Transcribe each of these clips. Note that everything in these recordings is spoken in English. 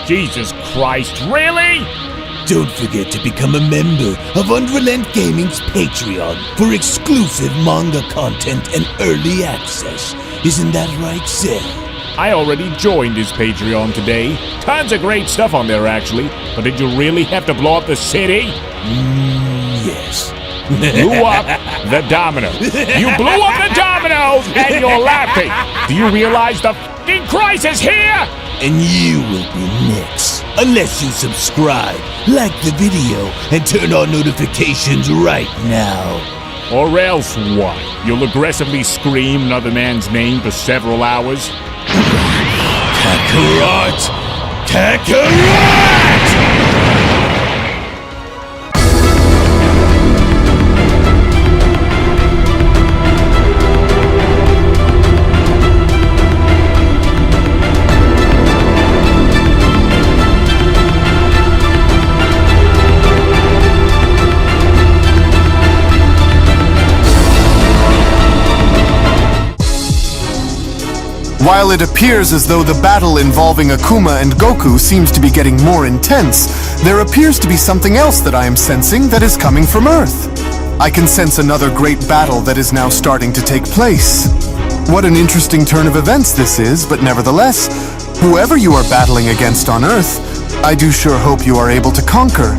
Jesus Christ, really? Don't forget to become a member of Unrelent Gaming's Patreon for exclusive manga content and early access. Isn't that right, Seth? I already joined his Patreon today. Tons of great stuff on there, actually. But did you really have to blow up the city? Yes. Blew up the dominoes. You blew up the dominoes and you're laughing. Do you realize the f***ing crisis here? And you will be next. Unless you subscribe, like the video, and turn on notifications right now. Or else what? You'll aggressively scream another man's name for several hours? Kakarot! Kakarot! While it appears as though the battle involving Akuma and Goku seems to be getting more intense, there appears to be something else that I am sensing that is coming from Earth. I can sense another great battle that is now starting to take place. What an interesting turn of events this is, but nevertheless, whoever you are battling against on Earth, I do sure hope you are able to conquer.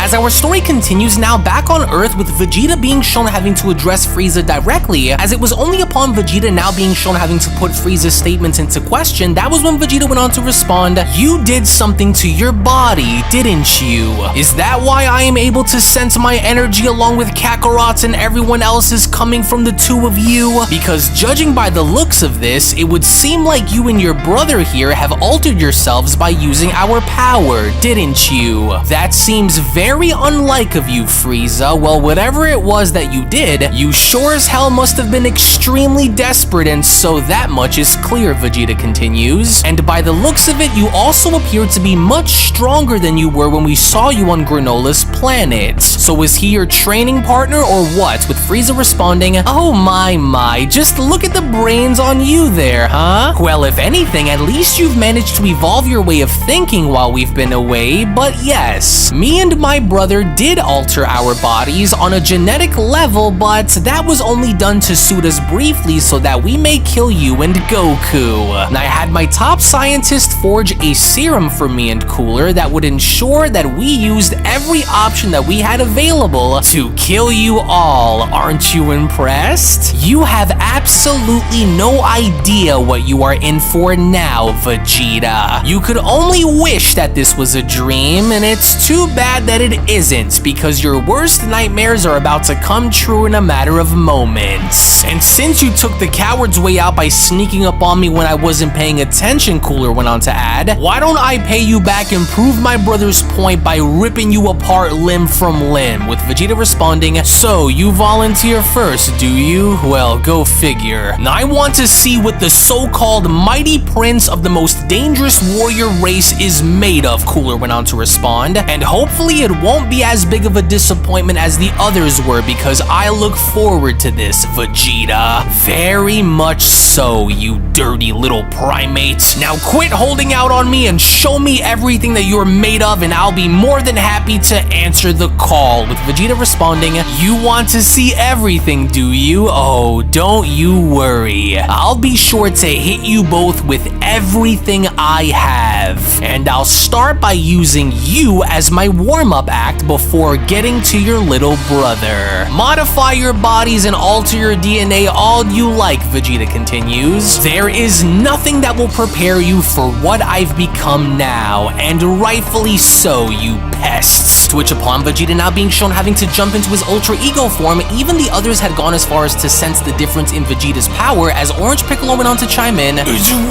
As our story continues now back on Earth with Vegeta being shown having to address Freza directly, as it was only upon Vegeta now being shown having to put Freza's statements into question, that was when Vegeta went on to respond, "You did something to your body, didn't you? Is that why I am able to sense my energy along with Kakarot's and everyone else's coming from the two of you? Because judging by the looks of this, it would seem like you and your brother here have altered yourselves by using our power, didn't you? That seems very unlike of you, Freza. Well, whatever it was that you did, you sure as hell must have been extremely desperate, and so that much is clear," Vegeta continues. "And by the looks of it, you also appear to be much stronger than you were when we saw you on Granola's planet. So was he your training partner or what?" With Freza responding, "Oh my, just look at the brains on you there, huh? Well, if anything, at least you've managed to evolve your way of thinking while we've been away, but yes, me and my brother did alter our bodies on a genetic level, but that was only done to suit us briefly so that we may kill you and Goku. And I had my top scientist forge a serum for me and Cooler that would ensure that we used every option that we had available to kill you all. Aren't you impressed? You have absolutely no idea what you are in for now, Vegeta. You could only wish that this was a dream, and it's too bad that it isn't, because your worst nightmares are about to come true in a matter of moments. And since you took the coward's way out by sneaking up on me when I wasn't paying attention," Cooler went on to add, "why don't I pay you back and prove my brother's point by ripping you apart limb from limb?" With Vegeta responding, "So you volunteer first, do you? Well, go figure. Now I want to see what the so-called mighty prince of the most dangerous warrior race is made of," Cooler went on to respond, "and hopefully it won't be as big of a disappointment as the others were, because I look forward to this, Vegeta. Very much so, you dirty little primate. Now quit holding out on me and show me everything that you're made of, and I'll be more than happy to answer the call." With Vegeta responding, "You want to see everything, do you? Oh, don't you worry. I'll be sure to hit you both with everything I have. And I'll start by using you as my warm-up act before getting to your little brother. Modify your bodies and alter your DNA all you like," Vegeta continues. "There is nothing that will prepare you for what I've become now, and rightfully so, you pests." To which upon Vegeta now being shown having to jump into his Ultra Ego form, even the others had gone as far as to sense the difference in Vegeta's power, as Orange Piccolo went on to chime in,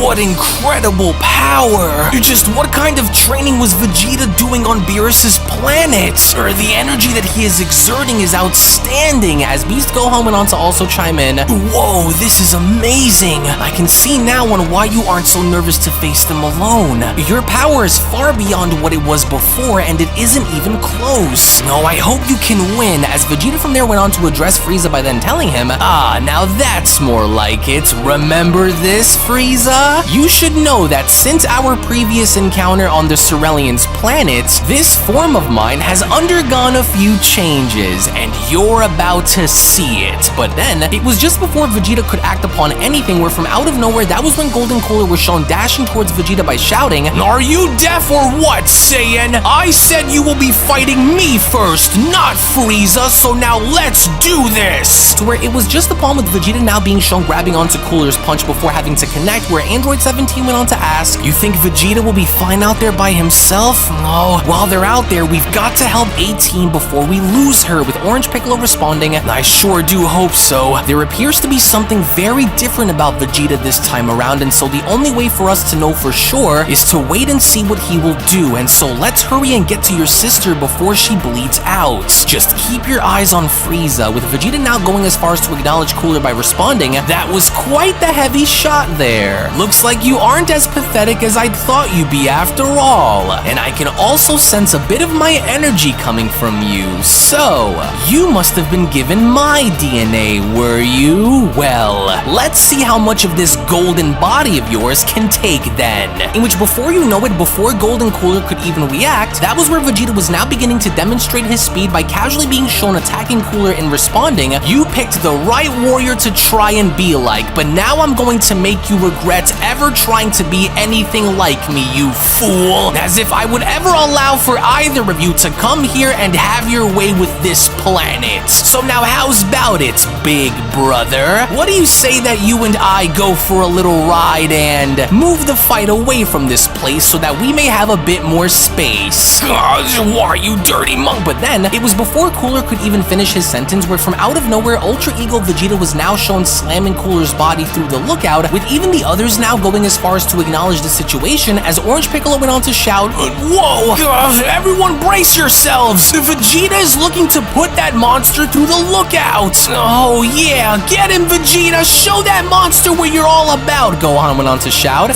"What incredible power! Just what kind of training was Vegeta doing on Beerus's planet? it! The energy that he is exerting is outstanding, as Beast Gohan went on to also chime in. Whoa, this is amazing! I can see now on why you aren't so nervous to face them alone. Your power is far beyond what it was before, and it isn't even close. No, I hope you can win, as Vegeta from there went on to address Frieza by then telling him, now that's more like it. Remember this, Frieza? You should know that since our previous encounter on the Cerulean's planet, this form of mine has undergone a few changes, and you're about to see it. But then, it was just before Vegeta could act upon anything where from out of nowhere, that was when Golden Cooler was shown dashing towards Vegeta by shouting, "Are you deaf or what, Saiyan? I said you will be fighting me first, not Frieza, so now let's do this!" To where it was just upon with Vegeta now being shown grabbing onto Cooler's punch before having to connect, where Android 17 went on to ask, "You think Vegeta will be fine out there by himself?" No, while they're out there, we've got to help 18 before we lose her, with Orange Piccolo responding, "I sure do hope so. There appears to be something very different about Vegeta this time around, and so the only way for us to know for sure is to wait and see what he will do, and so let's hurry and get to your sister before she bleeds out. Just keep your eyes on Frieza," with Vegeta now going as far as to acknowledge Cooler by responding, "That was quite the heavy shot there. Looks like you aren't as pathetic as I'd thought you'd be after all, and I can also sense a bit of my energy coming from you, so you must have been given my DNA, were you? Well, let's see how much of this golden body of yours can take then." In which, before you know it, before Golden Cooler could even react, that was where Vegeta was now beginning to demonstrate his speed by casually being shown attacking Cooler and responding, "You picked the right warrior to try and be like, but now I'm going to make you regret ever trying to be anything like me, you fool. As if I would ever allow for either of you to come here and have your way with this planet. So now how's about it, big brother? What do you say that you and I go for a little ride and move the fight away from this place so that we may have a bit more space?" Why, you dirty monk? But then, it was before Cooler could even finish his sentence where from out of nowhere, Ultra Ego Vegeta was now shown slamming Cooler's body through the lookout, with even the others now going as far as to acknowledge the situation, as Orange Piccolo went on to shout, "Whoa! Everyone brace yourselves! Vegeta is looking to put that monster through the lookout! Oh yeah, get him, Vegeta! Show that monster what you're all about!" Gohan went on to shout.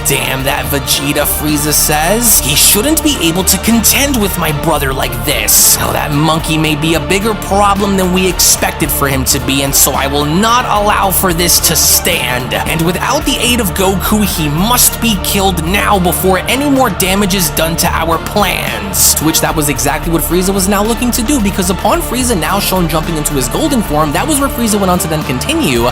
"Damn that Vegeta," Frieza says. "He shouldn't be able to contend with my brother like this. Oh, that monkey may be a bigger problem than we expected for him to be, and so I will not allow for this to stand. And without the aid of Goku, he must be killed now before any more damage is done to our plans." To which that was exactly what Frieza was now looking to do, because upon Frieza now shown jumping into his golden form, that was where Frieza went on to then continue,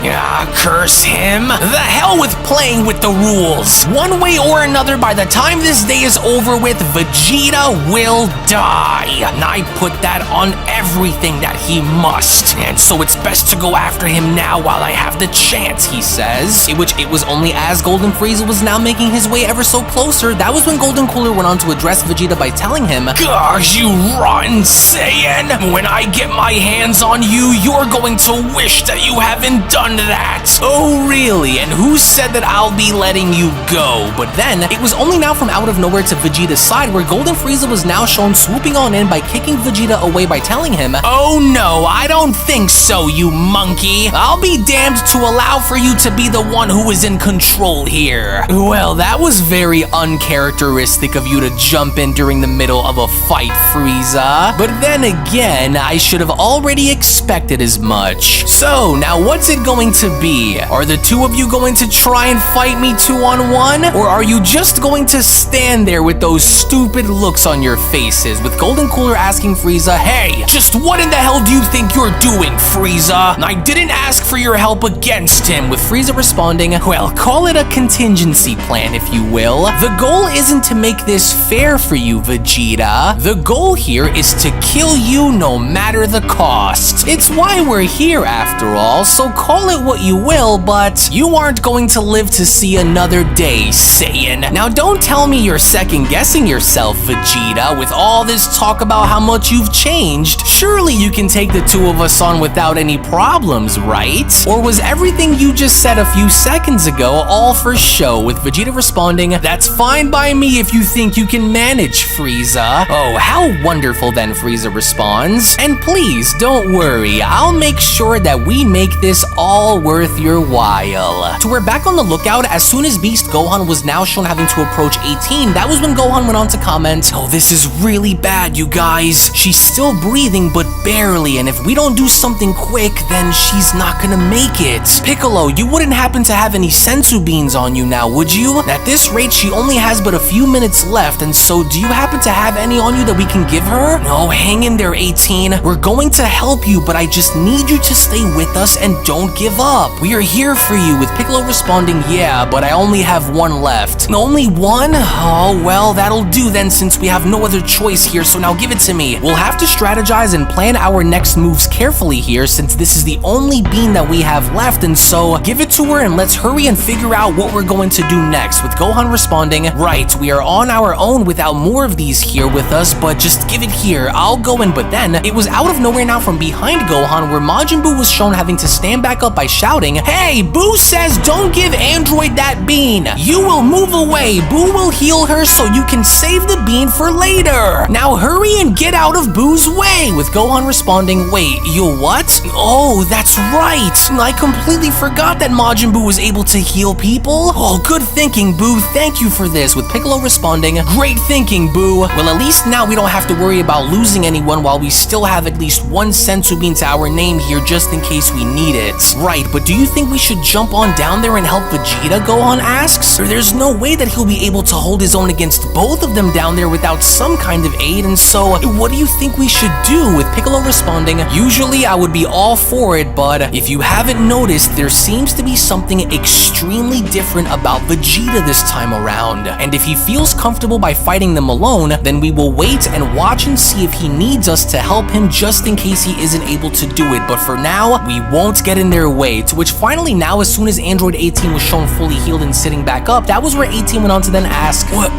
"Curse him! The hell with playing with the rules! One way or another, by the time this day is over with, Vegeta will die. And I put that on everything that he must. And so it's best to go after him now while I have the chance," he says. In which it was only as Golden Frieza was now making his way ever so closer, that was when Golden Cooler went on to address Vegeta by telling him, "Gosh, you rotten Saiyan! When I get my hands on you, you're going to wish that you haven't done that." "Oh, really? And who said that I'll be letting you go?" But then, it was only now from out of nowhere to Vegeta's side where Golden Frieza was now shown swooping on in by kicking Vegeta away by telling him, "Oh no, I don't think so, you monkey. I'll be damned to allow for you to be the one who is in control here." Well, that was very uncharacteristic of you to jump in during the middle of a fight, Frieza. But then again, I should have already expected as much. So, now what's it going to be? Are the two of you going to try and fight me 2-on-1? Or are you just going to stand there with those stupid looks on your faces, with Golden Cooler asking Frieza, "Hey, just what in the hell do you think you're doing, Frieza? I didn't ask for your help against him," with Frieza responding, "Well, call it a contingency plan, if you will. The goal isn't to make this fair for you, Vegeta. The goal here is to kill you no matter the cost. It's why we're here after all, so call it what you will, but you aren't going to live to see another day, Saiyan." Now don't tell me you're second guessing yourself, Vegeta, with all this talk about how much you've changed. Surely you can take the two of us on with without any problems, right? Or was everything you just said a few seconds ago all for show, with Vegeta responding, "That's fine by me if you think you can manage, Frieza." Oh, how wonderful then, Frieza responds. And please, don't worry, I'll make sure that we make this all worth your while. So we're back on the lookout. As soon as Beast Gohan was now shown having to approach 18, that was when Gohan went on to comment, "Oh, this is really bad, you guys. She's still breathing, but barely, and if we don't do something quick, then she's not gonna make it. Piccolo, you wouldn't happen to have any senzu beans on you now, would you? At this rate, she only has but a few minutes left, and so do you happen to have any on you that we can give her?" "No, hang in there, 18. We're going to help you, but I just need you to stay with us and don't give up. We are here for you," with Piccolo responding, "Yeah, but I only have one left." "Only one? Oh, well, that'll do then, since we have no other choice here, so now give it to me. We'll have to strategize and plan our next moves carefully here, since this is the only bean that we have left, and so give it to her and let's hurry and figure out what we're going to do next," with Gohan responding, "Right, we are on our own without more of these here with us, but just give it here, I'll go in." But then, it was out of nowhere now from behind Gohan, where Majin Buu was shown having to stand back up by shouting, "Hey, Buu says don't give Android that bean. You will move away. Buu will heal her so you can save the bean for later. Now hurry and get out of Buu's way," with Gohan responding, "Wait, you what? Oh, that's right. I completely forgot that Majin Buu was able to heal people. Oh, good thinking, Buu. Thank you for this," with Piccolo responding, "Great thinking, Buu. Well, at least now we don't have to worry about losing anyone while we still have at least one senzu bean to our name here just in case we need it." "Right, but do you think we should jump on down there and help Vegeta?" Gohan asks. "There's no way that he'll be able to hold his own against both of them down there without some kind of aid, and so what do you think we should do?" with Piccolo responding, "Usually I would be all for it, but if you haven't noticed, there seems to be something extremely different about Vegeta this time around, and if he feels comfortable by fighting them alone, then we will wait and watch and see if he needs us to help him just in case he isn't able to do it, but for now, we won't get in their way." To which finally now, as soon as Android 18 was shown fully healed and sitting back up, that was where 18 went on to then ask, What?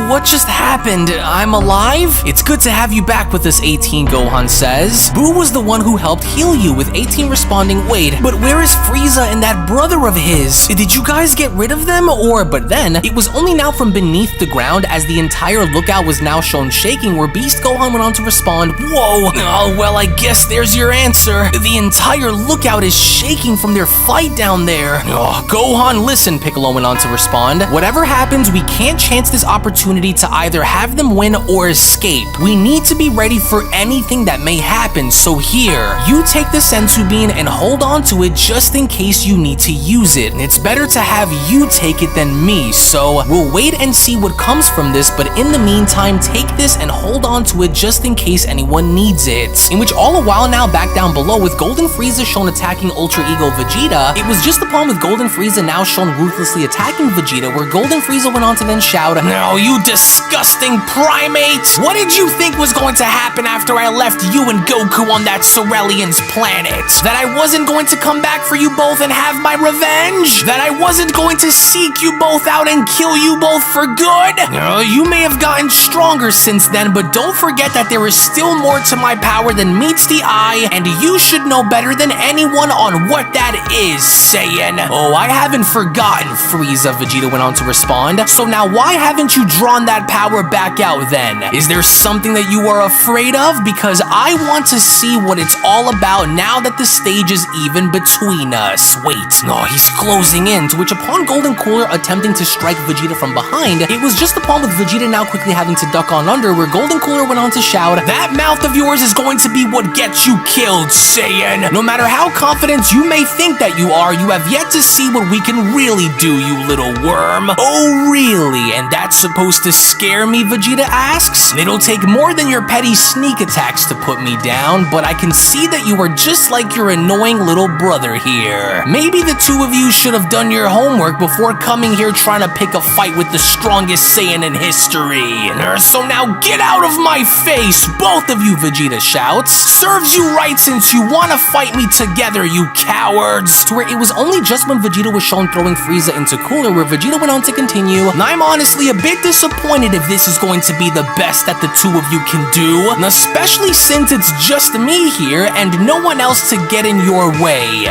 What just happened? I'm alive? "It's good to have you back with us, 18, Gohan says. "Buu was the one who helped heal you," with 18 responding, "Wait, but where is Frieza and that brother of his? Did you guys get rid of them, or?" But then, it was only now from beneath the ground, as the entire lookout was now shown shaking, where Beast Gohan went on to respond, "Whoa, oh, well, I guess there's your answer. The entire lookout is shaking from their fight down there." "Oh, Gohan, listen," Piccolo went on to respond. "Whatever happens, we can't chance this opportunity to either have them win or escape. We need to be ready for anything that may happen, so here, you take the senzu bean and hold on to it just in case you need to use it. It's better to have you take it than me, so we'll wait and see what comes from this, but in the meantime, take this and hold on to it just in case anyone needs it." In which all the while now back down below, with Golden Frieza shown attacking Ultra Ego Vegeta, it was just upon with Golden Frieza now shown ruthlessly attacking Vegeta, where Golden Frieza went on to then shout, "No, you disgusting primate! What did you think was going to happen after I left you and Goku on that Cerulean's planet? That I wasn't going to come back for you both and have my revenge? That I wasn't going to seek you both out and kill you both for good? You may have gotten stronger since then, but don't forget that there is still more to my power than meets the eye, and you should know better than anyone on what that is, Saiyan." "Oh, I haven't forgotten, Frieza," Vegeta went on to respond. "So now why haven't you drawn that power back out then? Is there something that you are afraid of? Because I want to see what it's all about now that the stage is even between us." "Wait, no, he's closing in," to which upon Golden Cooler attempting to strike Vegeta from behind, it was just upon with Vegeta now quickly having to duck on under, where Golden Cooler went on to shout, "That mouth of yours is going to be what gets you killed, Saiyan. No matter how confident you may think that you are, you have yet to see what we can really do, you little worm." "Oh, really? And that's supposed to scare me?" Vegeta asks. "It'll take more than your petty sneak attacks to put me down, but I can see that you are just like your annoying annoying little brother here. Maybe the two of you should have done your homework before coming here trying to pick a fight with the strongest Saiyan in history. So now get out of my face, both of you, Vegeta shouts. Serves you right since you want to fight me together, you cowards. To where it was only just when Vegeta was shown throwing Frieza into Cooler where Vegeta went on to continue, and I'm honestly a bit disappointed if this is going to be the best that the two of you can do, and especially since it's just me here and no one else to get in your way.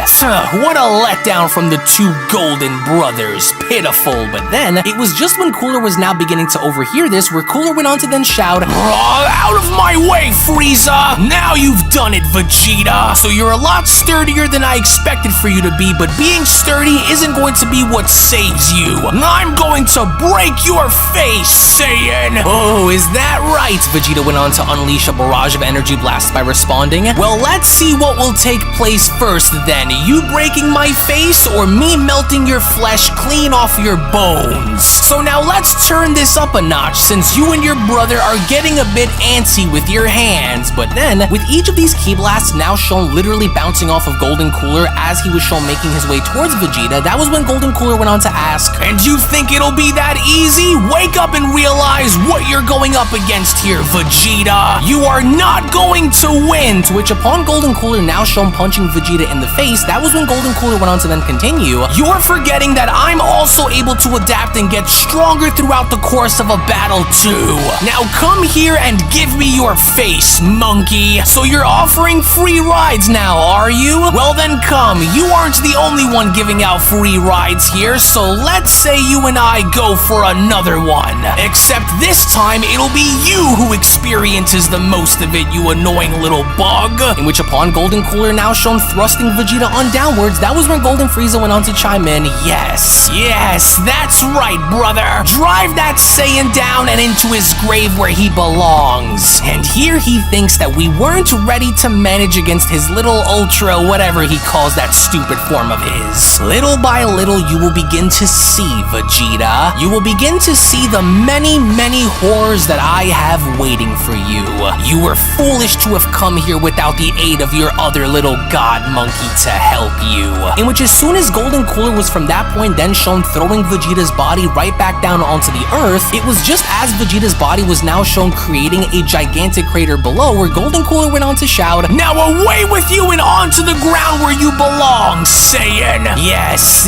What a letdown from the two golden brothers. Pitiful. But then, it was just when Cooler was now beginning to overhear this where Cooler went on to then shout, out of my way, Frieza! Now you've done it, Vegeta! So you're a lot sturdier than I expected for you to be, but being sturdy isn't going to be what saves you. I'm going to break your face, Saiyan! Oh, is that right? Vegeta went on to unleash a barrage of energy blasts by responding. Well, let's see what will take place first then. You breaking my face or me melting your flesh clean off your bones? So now let's turn this up a notch since you and your brother are getting a bit antsy with your hands. But then, with each of these ki blasts now shown literally bouncing off of Golden Cooler as he was shown making his way towards Vegeta, that was when Golden Cooler went on to ask, and you think it'll be that easy? Wake up and realize what you're going up against here, Vegeta. You are not going to win. To which upon Golden Cooler now shown punching Vegeta in the face, that was when Golden Cooler went on to then continue, you're forgetting that I'm also able to adapt and get stronger throughout the course of a battle too. Now come here and give me your face, monkey. So you're offering free rides now, are you? Well then come, you aren't the only one giving out free rides here, so let's say you and I go for another one. Except this time, it'll be you who experiences the most of it, you annoying little bug. In which upon Golden Cooler now shown thrusting Vegeta on downwards, that was when Golden Frieza went on to chime in, yes, that's right, brother. Drive that Saiyan down and into his grave where he belongs. And here he thinks that we weren't ready to manage against his little ultra whatever he calls that stupid form of his. Little by little, you will begin to see, Vegeta. You will begin to see the many, many horrors that I have waiting for you. You were foolish to have come here without the aid of your other little god monkey to help you. In which as soon as Golden Cooler was from that point then shown throwing Vegeta's body right back down onto the earth, it was just as Vegeta's body was now shown creating a gigantic crater below where Golden Cooler went on to shout, now away with you and onto the ground where you belong, Saiyan! Yes,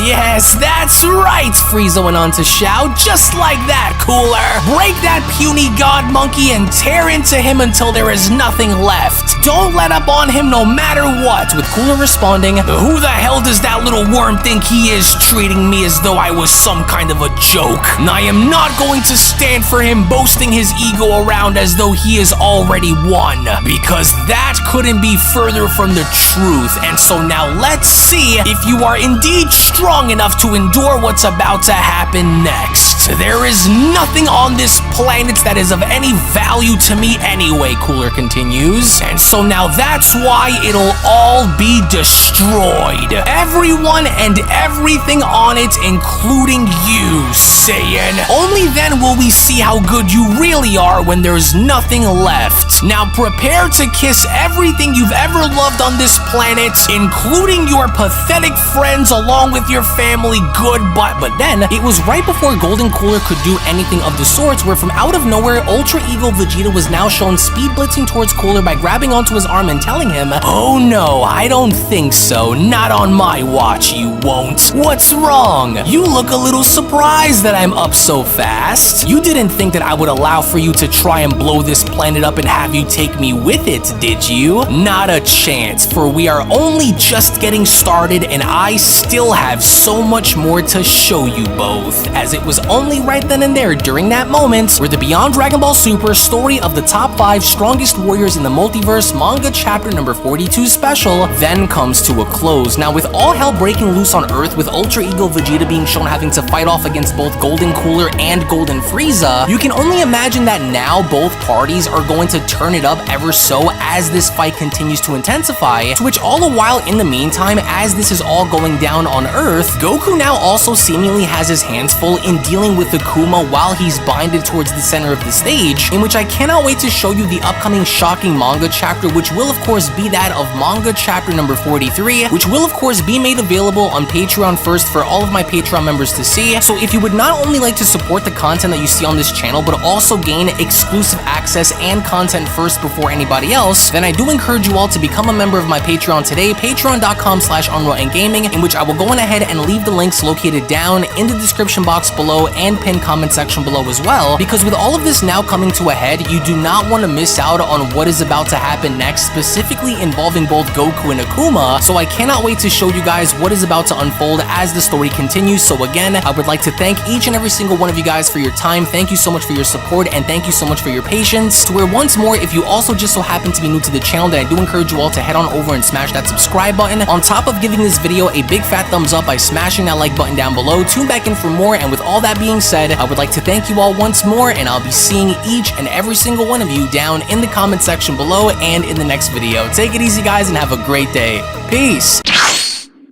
that's right, Frieza went on to shout, just like that, Cooler! Break that puny god monkey and tear into him until there is nothing left. Don't let up on him no matter what, with Cooler responding, who the hell does that little worm think he is, treating me as though I was some kind of a joke? And I am not going to stand for him boasting his ego around as though he is already won, because that couldn't be further from the truth. And so now let's see if you are indeed strong enough to endure what's about to happen next. There is nothing on this planet that is of any value to me anyway, Cooler continues, and so now that's why it'll all be destroyed. Everyone and everything on it, including you, Saiyan. Only then will we see how good you really are when there's nothing left. Now prepare to kiss everything you've ever loved on this planet, including your pathetic friends along with your family goodbye. But then, it was right before Golden Cooler could do anything of the sorts where from out of nowhere, Ultra Ego Vegeta was now shown speed blitzing towards Cooler by grabbing onto his arm and telling him, oh no, I don't think so. Not on my watch, you won't. What's wrong? You look a little surprised that I'm up so fast. You didn't think that I would allow for you to try and blow this planet up and have you take me with it, did you? Not a chance, for we are only just getting started and I still have so much more to show you both, as it was only right then and there during that moment where the Beyond Dragon Ball Super story of the top 5 strongest warriors in the multiverse manga chapter number 42 special then comes to a close. Now with all hell breaking loose on Earth, with Ultra Ego Vegeta being shown having to fight off against both Golden Cooler and Golden Frieza, you can only imagine that now both parties are going to turn it up ever so as this fight continues to intensify, to which all the while in the meantime, as this is all going down on Earth, Goku now also seemingly has his hands full in dealing fighting with Akuma while he's binded towards the center of the stage, in which I cannot wait to show you the upcoming shocking manga chapter, which will of course be that of manga chapter number 43, which will of course be made available on Patreon first for all of my Patreon members to see. So if you would not only like to support the content that you see on this channel, but also gain exclusive access and content first before anybody else, then I do encourage you all to become a member of my Patreon today, patreon.com/unrealendgaming, in which I will go on ahead and leave the links located down in the description box below and pinned comment section below as well, because with all of this now coming to a head, you do not want to miss out on what is about to happen next, specifically involving both Goku and Akuma. So I cannot wait to show you guys what is about to unfold as the story continues. So again, I would like to thank each and every single one of you guys for your time. Thank you so much for your support, and thank you so much for your patience. To where once more, if you also just so happen to be new to the channel, then I do encourage you all to head on over and smash that subscribe button, on top of giving this video a big fat thumbs up by smashing that like button down below. Tune back in for more, and with all that being said, I would like to thank you all once more, and I'll be seeing each and every single one of you down in the comment section below and in the next video. Take it easy, guys, and have a great day. Peace.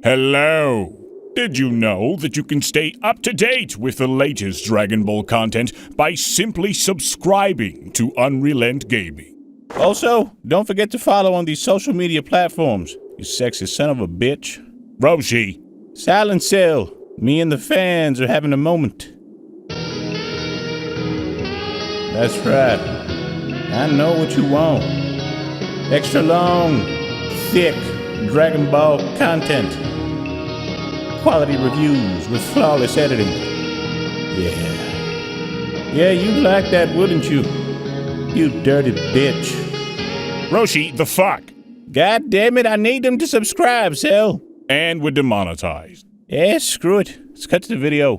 Hello. Did you know that you can stay up to date with the latest Dragon Ball content by simply subscribing to Unrelent Gaming? Also, don't forget to follow on these social media platforms, you sexy son of a bitch. Roshi. Silent Cell, me and the fans are having a moment. That's right. I know what you want. Extra long, thick Dragon Ball content. Quality reviews with flawless editing. Yeah, you'd like that, wouldn't you? You dirty bitch. Roshi, the fuck? God damn it, I need them to subscribe, Cell. And we're demonetized. Yeah, screw it. Let's cut to the video.